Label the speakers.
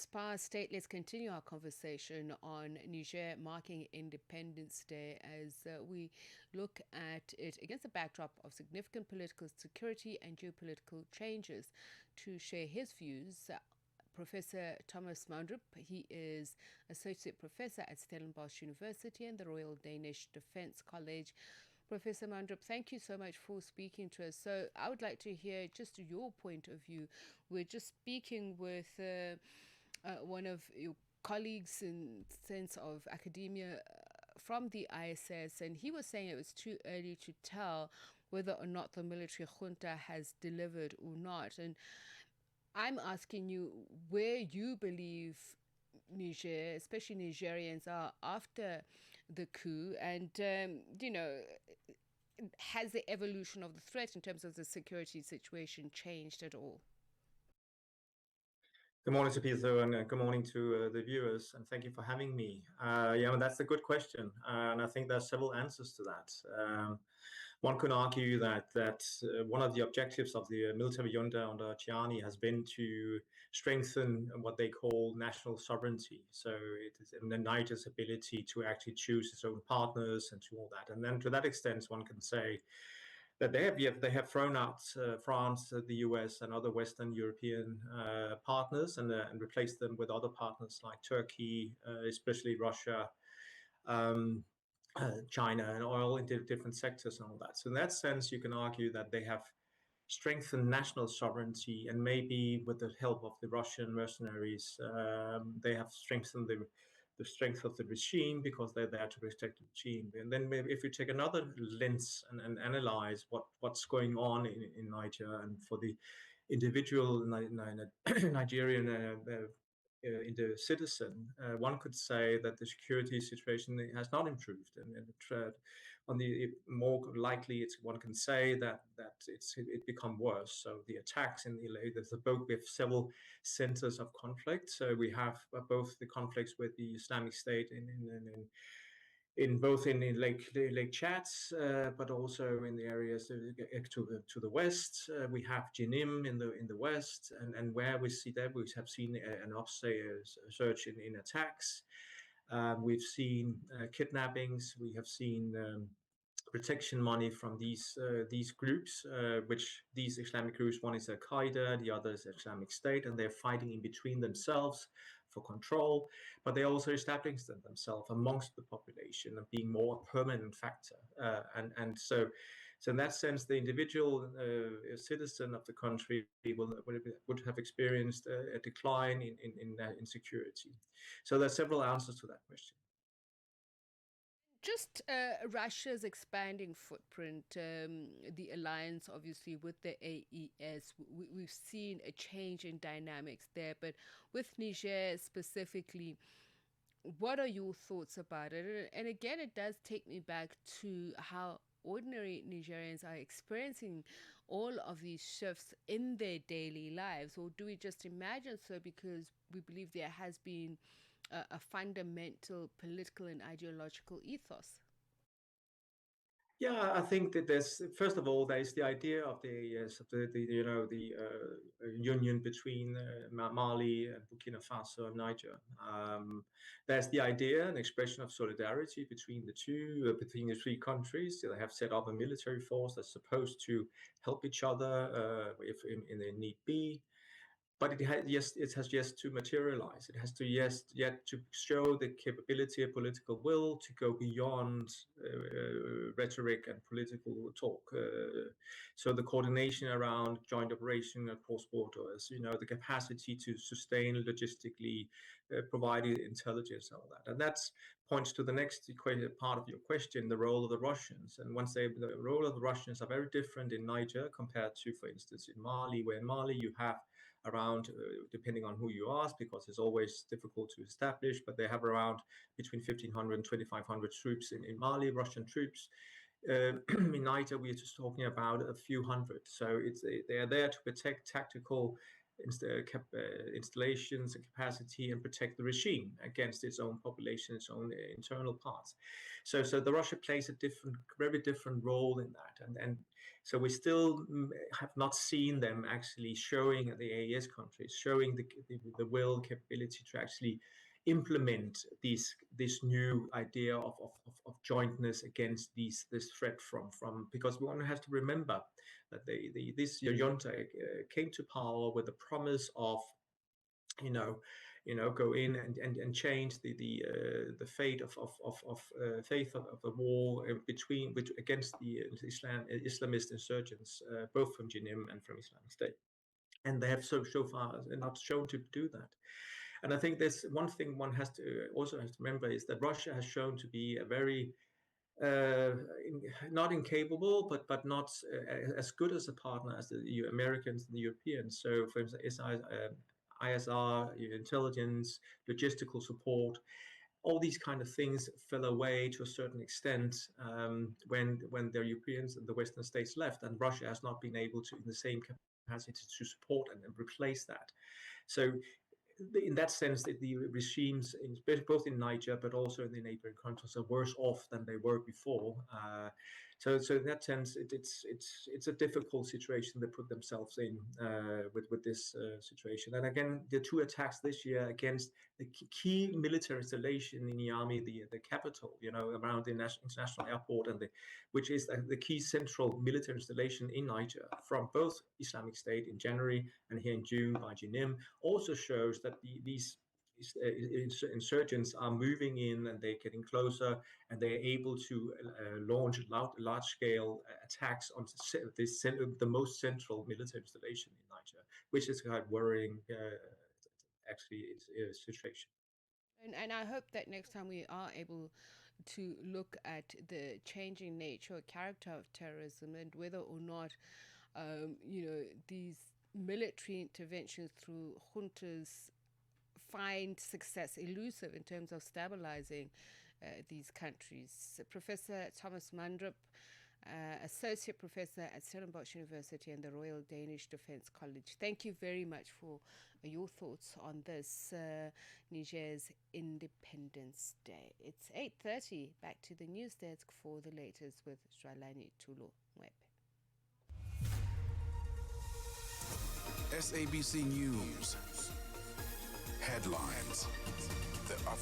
Speaker 1: Spa State, let's continue our conversation on Niger marking Independence Day as we look at it against the backdrop of significant political security and geopolitical changes. To share his views, Professor Thomas Mandrup, he is Associate Professor at Stellenbosch University and the Royal Danish Defence College. Professor Mandrup, thank you so much for speaking to us. So I would like to hear just your point of view. We're just speaking with one of your colleagues in sense of academia from the ISS, and he was saying it was too early to tell whether or not the military junta has delivered or not. And I'm asking you where you believe Niger, especially Nigerians, are after the coup, and has the evolution of the threat in terms of the security situation changed at all?
Speaker 2: Good morning to Peter, and good morning to the viewers, and thank you for having me. That's a good question, and I think there's several answers to that. One could argue that one of the objectives of the military junta under Chiani has been to strengthen what they call national sovereignty. So it is in the Niger's ability to actually choose its own partners and to all that. And then to that extent, one can say that they have thrown out France, the US, and other Western European partners and replaced them with other partners like Turkey, especially Russia, China, and oil in different sectors and all that. So in that sense, you can argue that they have strengthened national sovereignty, and maybe with the help of the Russian mercenaries, they have strengthened the strength of the regime because they're there to protect the regime. And then maybe if you take another lens and analyze what's going on in Niger, and for the individual Nigerian in the citizen, one could say that the security situation has not improved, and on the more likely, one can say that it become worse. So the attacks in we have several centers of conflict. So we have both the conflicts with the Islamic State in Lake Chad, but also in the areas to the west. We have Jenim in the west, and where we see that we have seen an upsurge in attacks. We've seen kidnappings. We have seen protection money from these groups, which these Islamic groups, one is Al Qaeda, the other is Islamic State, and they're fighting in between themselves for control, but they also establish themselves amongst the population and being more a permanent factor. So in that sense, the individual citizen of the country would have experienced a decline in security. So there's several answers to that question.
Speaker 1: Just Russia's expanding footprint, the alliance obviously with the AES, we've seen a change in dynamics there. But with Niger specifically, what are your thoughts about it? And again, it does take me back to how ordinary Nigerians are experiencing all of these shifts in their daily lives. Or do we just imagine so because we believe there has been a fundamental political and ideological ethos?
Speaker 2: Yeah, I think that first of all, there's the idea of the union between Mali and Burkina Faso and Niger. There's the idea and expression of solidarity between between the three countries. They have set up a military force that's supposed to help each other if in need be. But it has yet to materialize. It has to yet to show the capability of political will to go beyond rhetoric and political talk. So the coordination around joint operation across borders, the capacity to sustain logistically, provide intelligence and all that. And that points to the next part of your question, the role of the Russians. And the role of the Russians are very different in Niger compared to, for instance, in Mali, where in Mali you have around, depending on who you ask, because it's always difficult to establish, but they have around between 1,500 and 2,500 troops in Mali, Russian troops. In Niger, we're just talking about a few hundred. So they are there to protect tactical installations and capacity, and protect the regime against its own population, its own internal parts. So the Russia plays a very different role in that, and so we still have not seen them actually showing the AES countries showing the will, capability to actually implement this new idea of jointness against this threat from because one has to remember that this junta came to power with the promise of go in and change the fate of faith of the war against the Islamist insurgents, both from Jinim and from Islamic State, and they have so far not shown to do that. And I think there's one thing one has to remember is that Russia has shown to be a very not incapable, but not as good as a partner as the Americans and the Europeans. So, for instance, ISR, intelligence, logistical support, all these kind of things fell away to a certain extent when the Europeans and the Western states left, and Russia has not been able to, in the same capacity, to support and replace that. So in that sense, the regimes, both in Niger but also in the neighboring countries, are worse off than they were before. So in that sense, it's a difficult situation they put themselves in with this situation. And again, the two attacks this year against the key military installation in Niamey, the capital, around the international airport, which is the key central military installation in Niger from both Islamic State in January and here in June by Jinim, also shows that these insurgents are moving in and they're getting closer, and they're able to launch large-scale attacks on the most central military installation in Niger, which is quite worrying, actually, situation.
Speaker 1: And I hope that next time we are able to look at the changing nature or character of terrorism and whether or not, these military interventions through juntas find success elusive in terms of stabilizing these countries. Professor Thomas Mandrup, Associate Professor at Stellenbosch University and the Royal Danish Defence College. Thank you very much for your thoughts on this Niger's Independence Day. It's 8:30. Back to the news desk for the latest with Shalani Tulo Mwebe.
Speaker 3: SABC News. Headlines. The